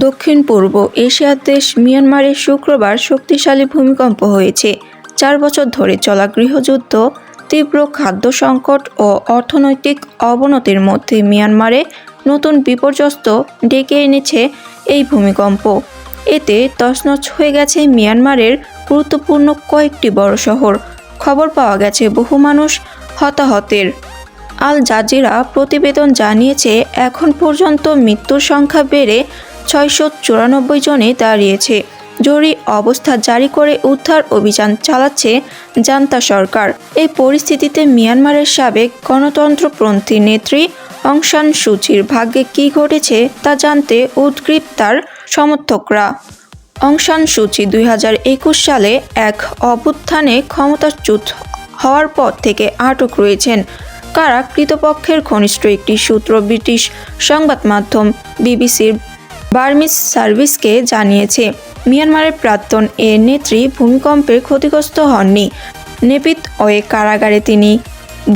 দক্ষিণ পূর্ব এশিয়ার দেশ মিয়ানমারে শুক্রবার শক্তিশালী ভূমিকম্প হয়েছে। 4 বছর ধরে চলা গৃহযুদ্ধ, তীব্র খাদ্য সংকট ও অর্থনৈতিক অবনতির মধ্যে মিয়ানমারে নতুন বিপর্যস্ত ডেকে এনেছে এই ভূমিকম্প। এতে তছনছ হয়ে গেছে মিয়ানমারের গুরুত্বপূর্ণ কয়েকটি বড় শহর। খবর পাওয়া গেছে বহু মানুষ হতাহতের। আল জাজিরা প্রতিবেদন জানিয়েছে, এখন পর্যন্ত মৃত্যুর সংখ্যা বেড়ে 694 জনে দাঁড়িয়েছে। জরুরি অবস্থা জারি করে উদ্ধার অভিযান চালাচ্ছে জান্তা সরকার। এই পরিস্থিতিতে মিয়ানমারের সাবেক গণতন্ত্রপন্থী নেত্রী অং সান সুচির ভাগ্যে কী ঘটেছে তা জানতে উদ্গ্রীব তার সমর্থকরা। অং সান সুচি 2021 সালে এক অভ্যুত্থানে ক্ষমতাচ্যুত হওয়ার পর থেকে আটক রয়েছেন। কারা কৃতপক্ষের ঘনিষ্ঠ একটি সূত্র ব্রিটিশ সংবাদ মাধ্যম বিবিসির বার্মিজ সার্ভিসকে জানিয়েছে, মিয়ানমারের প্রাক্তন এ নেত্রী ভূমিকম্পে ক্ষতিগ্রস্ত হননি। নেপিত-ওয়ে কারাগারে তিনি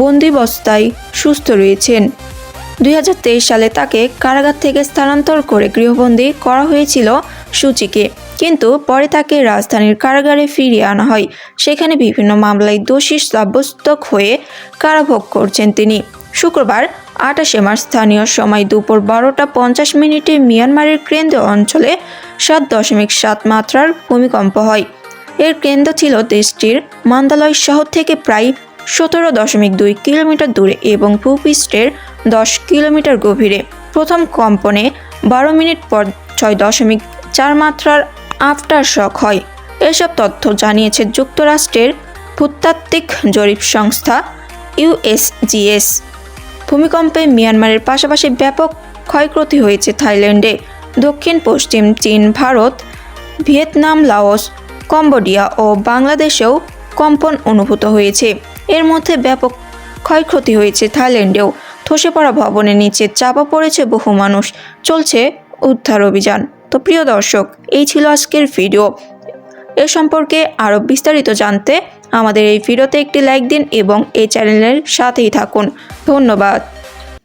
বন্দিবস্থায় সুস্থ রয়েছেন। 2023 সালে তাকে কারাগার থেকে স্থানান্তর করে গৃহবন্দী করা হয়েছিল সুচিকে, কিন্তু পরে তাকে রাজধানীর কারাগারে ফিরিয়ে আনা হয়। সেখানে বিভিন্ন মামলায় দোষী সাব্যস্ত হয়ে কারাভোগ করছেন তিনি। শুক্রবার 28 মার্চ স্থানীয় সময় দুপুর 12:50 মিয়ানমারের কেন্দ্রীয় অঞ্চলে 7.7 মাত্রার ভূমিকম্প হয়। এর কেন্দ্র ছিল দেশটির মান্দালয় শহর থেকে প্রায় 17.2 কিলোমিটার দূরে এবং ভূপৃষ্ঠের 10 কিলোমিটার গভীরে। প্রথম কম্পনে 12 মিনিট পর 6.4 মাত্রার আফটার শক হয়। এসব তথ্য জানিয়েছে যুক্তরাষ্ট্রের ভূতাত্ত্বিক জরিপ সংস্থা ইউএসজিএস। ভূমিকম্পে মিয়ানমারের পাশাপাশি ব্যাপক ক্ষয়ক্ষতি হয়েছে থাইল্যান্ডে, দক্ষিণ পশ্চিম চীন, ভারত, ভিয়েতনাম, লাওস, কম্বোডিয়া ও বাংলাদেশেও কম্পন অনুভূত হয়েছে। এর মধ্যে ব্যাপক ক্ষয়ক্ষতি হয়েছে থাইল্যান্ডেও। ধসে পড়া ভবনের নিচে চাপা পড়েছে বহু মানুষ। চলছে উদ্ধার অভিযান। তো প্রিয় দর্শক, এই ছিল আজকের ভিডিও। এ সম্পর্কে আরও বিস্তারিত জানতে আমাদের এই ভিডিওতে একটি লাইক দিন এবং এই চ্যানেলের সাথেই থাকুন। ধন্যবাদ।